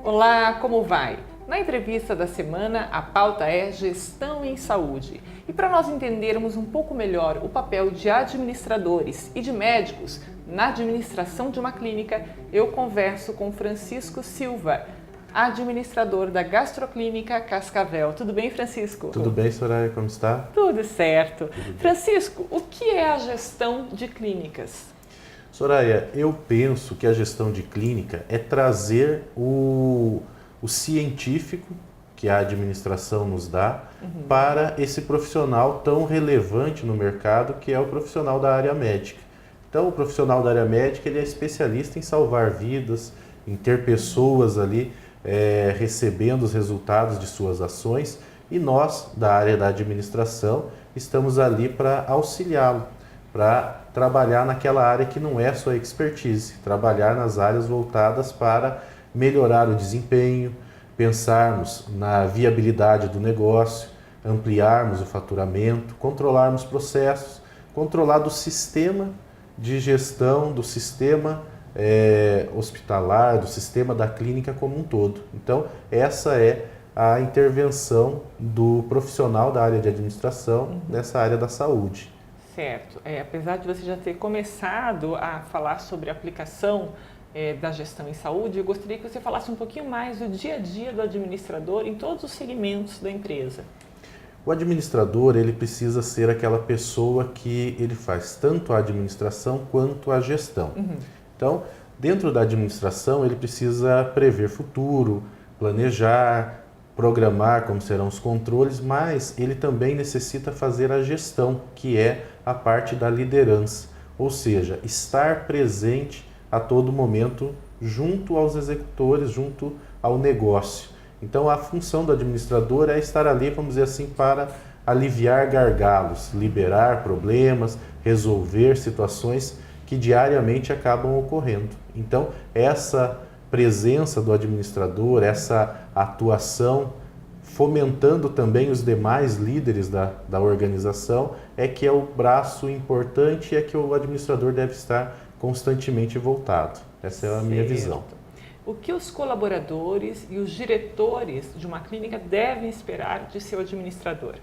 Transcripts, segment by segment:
Olá, como vai? Na entrevista da semana, a pauta é Gestão em Saúde. E para nós entendermos um pouco melhor o papel de administradores e de médicos na administração de uma clínica, eu converso com Francisco Silva, administrador da Gastroclínica Cascavel. Tudo bem, Francisco? Tudo bem, Soraya, como está? Tudo certo. Francisco, o que é a gestão de clínicas? Soraya, eu penso que a gestão de clínica é trazer o científico que a administração nos dá para esse profissional tão relevante no mercado que é o profissional da área médica. Então, o profissional da área médica ele é especialista em salvar vidas, em ter pessoas ali recebendo os resultados de suas ações, e nós, da área da administração, estamos ali para auxiliá-lo, para trabalhar naquela área que não é sua expertise, trabalhar nas áreas voltadas para melhorar o desempenho, pensarmos na viabilidade do negócio, ampliarmos o faturamento, controlarmos processos, controlar do sistema de gestão, do sistema hospitalar, do sistema da clínica como um todo. Então, essa é a intervenção do profissional da área de administração nessa área da saúde. Certo. Apesar de você já ter começado a falar sobre a aplicação da gestão em saúde, eu gostaria que você falasse um pouquinho mais do dia a dia do administrador em todos os segmentos da empresa. O administrador, ele precisa ser aquela pessoa que ele faz tanto a administração quanto a gestão. Então, dentro da administração, ele precisa prever futuro, planejar, programar como serão os controles, mas ele também necessita fazer a gestão, que é a parte da liderança, ou seja, estar presente a todo momento junto aos executores, junto ao negócio. Então, a função do administrador é estar ali, vamos dizer assim, para aliviar gargalos, liberar problemas, resolver situações que diariamente acabam ocorrendo. Então, essa presença do administrador, essa atuação, fomentando também os demais líderes da organização, é que é o braço importante e é que o administrador deve estar constantemente voltado. Essa é a minha visão. O que os colaboradores e os diretores de uma clínica devem esperar de seu administrador?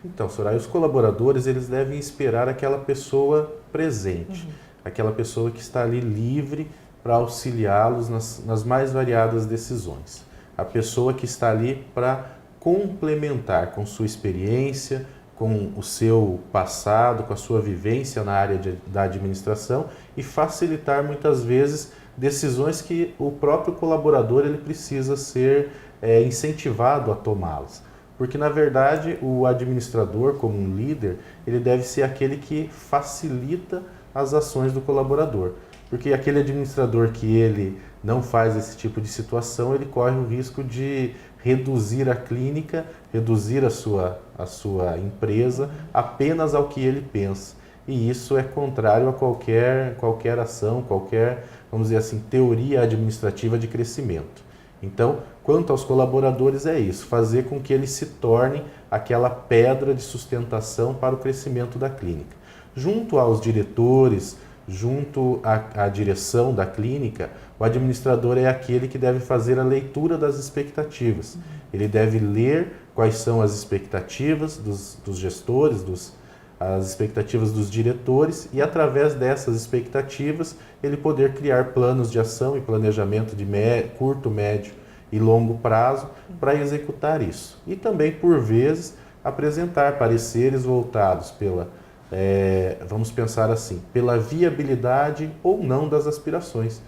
Então, Soraya, os colaboradores eles devem esperar aquela pessoa presente, aquela pessoa que está ali livre para auxiliá-los nas mais variadas decisões. A pessoa que está ali para complementar com sua experiência, com o seu passado, com a sua vivência na área da administração e facilitar muitas vezes decisões que o próprio colaborador ele precisa ser incentivado a tomá-las. Porque, na verdade, o administrador, como um líder, ele deve ser aquele que facilita as ações do colaborador. Porque aquele administrador que ele não faz esse tipo de situação, ele corre o risco de reduzir a clínica, reduzir a sua empresa apenas ao que ele pensa. E isso é contrário a qualquer ação, qualquer, vamos dizer assim, teoria administrativa de crescimento. Então, quanto aos colaboradores é isso, fazer com que eles se tornem aquela pedra de sustentação para o crescimento da clínica. Junto aos diretores, junto à direção da clínica, o administrador é aquele que deve fazer a leitura das expectativas. Ele deve ler quais são as expectativas dos gestores, as expectativas dos diretores e, através dessas expectativas, ele poder criar planos de ação e planejamento de curto, médio e longo prazo para executar isso. E também, por vezes, apresentar pareceres voltados vamos pensar assim, pela viabilidade ou não das aspirações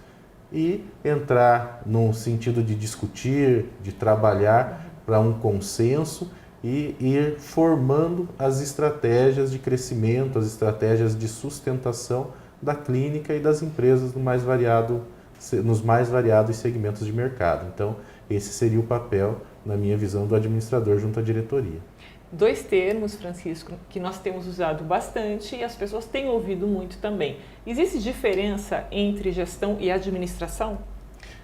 e entrar no sentido de discutir, de trabalhar para um consenso e ir formando as estratégias de crescimento, as estratégias de sustentação da clínica e das empresas nos mais variados segmentos de mercado. Então, esse seria o papel, na minha visão, do administrador junto à diretoria. Dois termos, Francisco, que nós temos usado bastante e as pessoas têm ouvido muito também. Existe diferença entre gestão e administração?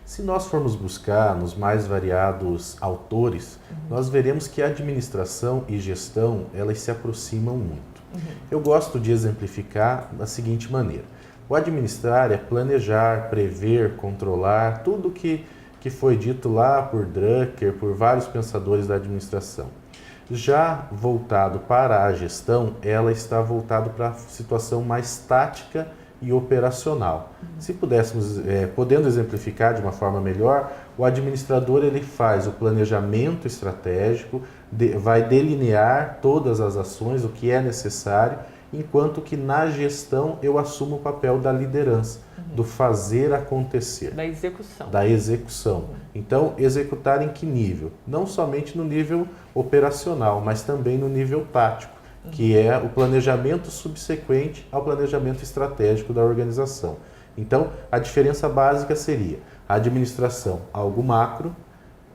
Se nós formos buscar nos mais variados autores, nós veremos que a administração e gestão, elas se aproximam muito. Eu gosto de exemplificar da seguinte maneira. O administrar é planejar, prever, controlar, tudo que que foi dito lá por Drucker, por vários pensadores da administração. Já voltado para a gestão, ela está voltada para a situação mais tática e operacional. Se pudéssemos, podendo exemplificar de uma forma melhor, o administrador ele faz o planejamento estratégico, vai delinear todas as ações, o que é necessário, enquanto que na gestão eu assumo o papel da liderança, do fazer acontecer. Da execução. Da execução. Então, executar em que nível? Não somente no nível operacional, mas também no nível tático, que é o planejamento subsequente ao planejamento estratégico da organização. Então, a diferença básica seria administração, algo macro,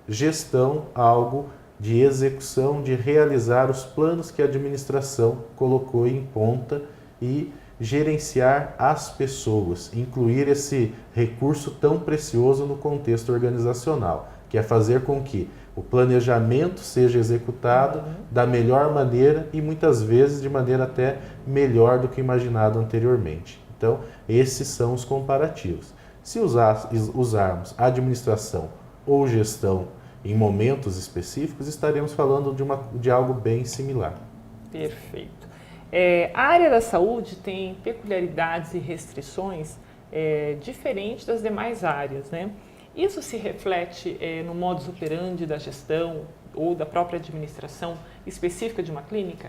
gestão, algo de execução, de realizar os planos que a administração colocou em ponta e gerenciar as pessoas, incluir esse recurso tão precioso no contexto organizacional, que é fazer com que o planejamento seja executado da melhor maneira e muitas vezes de maneira até melhor do que imaginado anteriormente. Então, esses são os comparativos. Se usarmos administração ou gestão em momentos específicos, estaremos falando de algo bem similar. Perfeito. A área da saúde tem peculiaridades e restrições diferentes das demais áreas, né? Isso se reflete no modus operandi da gestão ou da própria administração específica de uma clínica?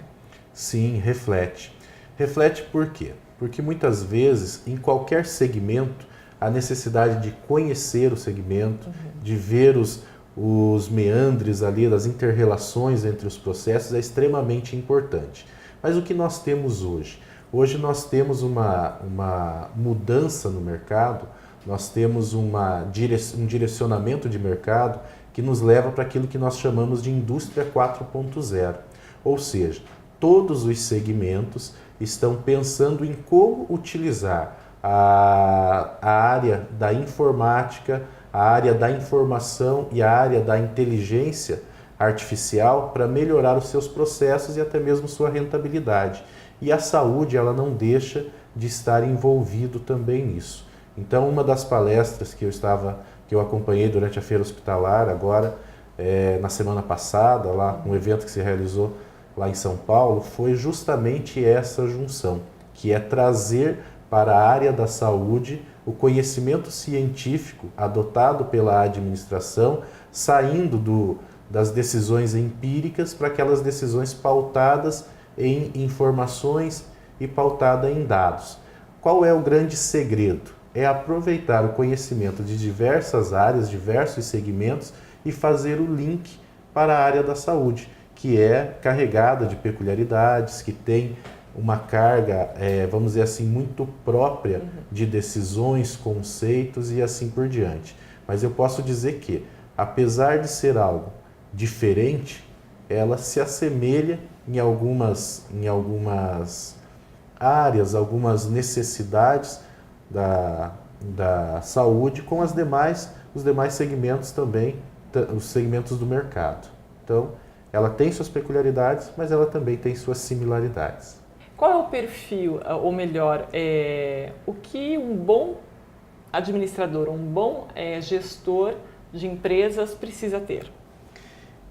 Sim, reflete. Reflete por quê? Porque muitas vezes, em qualquer segmento, a necessidade de conhecer o segmento, de ver os meandres ali, das inter-relações entre os processos é extremamente importante. Mas o que nós temos hoje? Hoje nós temos uma mudança no mercado, nós temos um direcionamento de mercado que nos leva para aquilo que nós chamamos de indústria 4.0. Ou seja, todos os segmentos estão pensando em como utilizar a área da informática, a área da informação e a área da inteligência artificial para melhorar os seus processos e até mesmo sua rentabilidade. E a saúde, ela não deixa de estar envolvido também nisso. Então, uma das palestras que eu acompanhei durante a feira hospitalar, agora, na semana passada, lá, um evento que se realizou lá em São Paulo, foi justamente essa junção, que é trazer para a área da saúde o conhecimento científico adotado pela administração, saindo das decisões empíricas para aquelas decisões pautadas em informações e pautada em dados. Qual é o grande segredo? É aproveitar o conhecimento de diversas áreas, diversos segmentos e fazer o link para a área da saúde, que é carregada de peculiaridades, que tem uma carga, vamos dizer assim, muito própria de decisões, conceitos e assim por diante. Mas eu posso dizer que, apesar de ser algo diferente, ela se assemelha em algumas áreas, algumas necessidades da saúde com os demais segmentos também, os segmentos do mercado. Então, ela tem suas peculiaridades, mas ela também tem suas similaridades. Qual é o perfil, ou melhor, o que um bom administrador, um bom gestor de empresas precisa ter?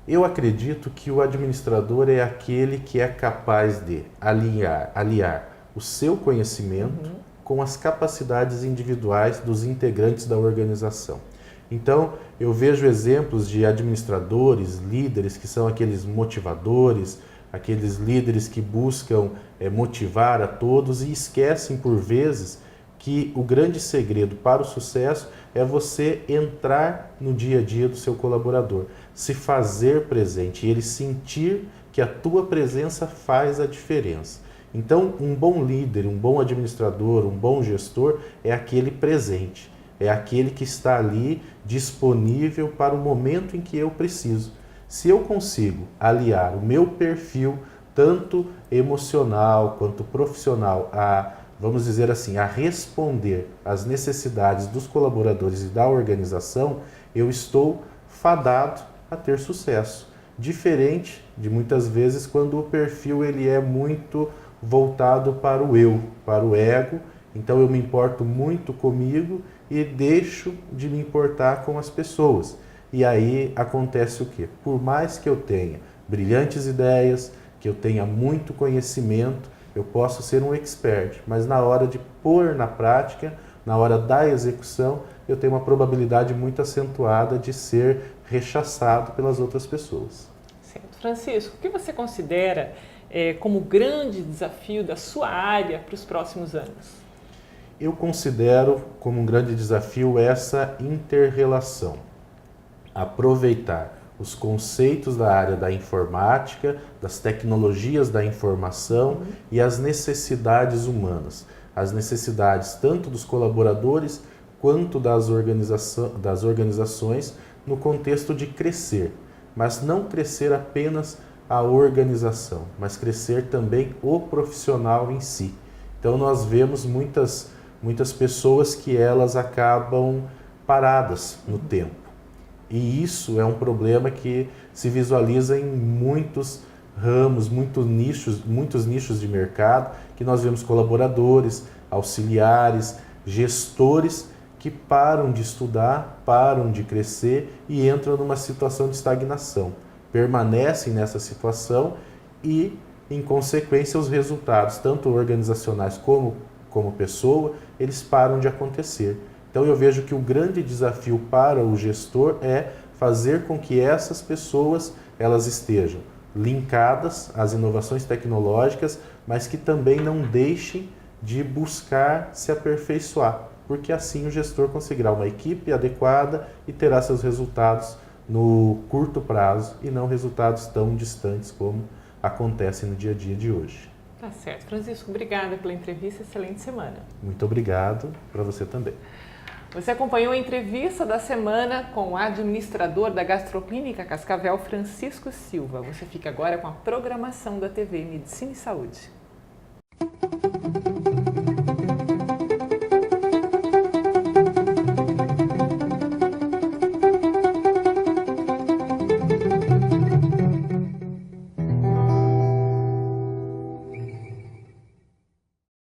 Eu acredito que o administrador é aquele que é capaz de aliar o seu conhecimento com as capacidades individuais dos integrantes da organização. Então, eu vejo exemplos de administradores, líderes, que são aqueles motivadores, aqueles líderes que buscam motivar a todos e esquecem, por vezes, que o grande segredo para o sucesso é você entrar no dia a dia do seu colaborador, se fazer presente e ele sentir que a tua presença faz a diferença. Então, um bom líder, um bom administrador, um bom gestor é aquele presente, é aquele que está ali disponível para o momento em que eu preciso. Se eu consigo aliar o meu perfil, tanto emocional quanto profissional, vamos dizer assim, a responder às necessidades dos colaboradores e da organização, eu estou fadado a ter sucesso. Diferente de muitas vezes quando o perfil ele é muito voltado para o eu, para o ego, Então eu me importo muito comigo e deixo de me importar com as pessoas. E aí acontece o quê? Por mais que eu tenha brilhantes ideias, que eu tenha muito conhecimento, eu posso ser um expert, mas na hora de pôr na prática, na hora da execução, eu tenho uma probabilidade muito acentuada de ser rechaçado pelas outras pessoas. Certo. Francisco, o que você considera como grande desafio da sua área para os próximos anos? Eu considero como um grande desafio essa inter-relação. Aproveitar os conceitos da área da informática, das tecnologias da informação e as necessidades humanas. As necessidades tanto dos colaboradores quanto das organizações no contexto de crescer. Mas não crescer apenas a organização, mas crescer também o profissional em si. Então nós vemos muitas pessoas que elas acabam paradas no tempo. E isso é um problema que se visualiza em muitos ramos, muitos nichos de mercado, que nós vemos colaboradores, auxiliares, gestores que param de estudar, param de crescer e entram numa situação de estagnação. Permanecem nessa situação e, em consequência, os resultados, tanto organizacionais como pessoa, eles param de acontecer. Então eu vejo que o grande desafio para o gestor é fazer com que essas pessoas elas estejam linkadas às inovações tecnológicas, mas que também não deixem de buscar se aperfeiçoar, porque assim o gestor conseguirá uma equipe adequada e terá seus resultados no curto prazo e não resultados tão distantes como acontecem no dia a dia de hoje. Tá certo. Francisco, obrigada pela entrevista. Excelente semana. Muito obrigado para você também. Você acompanhou a entrevista da semana com o administrador da Gastroclínica Cascavel, Francisco Silva. Você fica agora com a programação da TV Medicina e Saúde.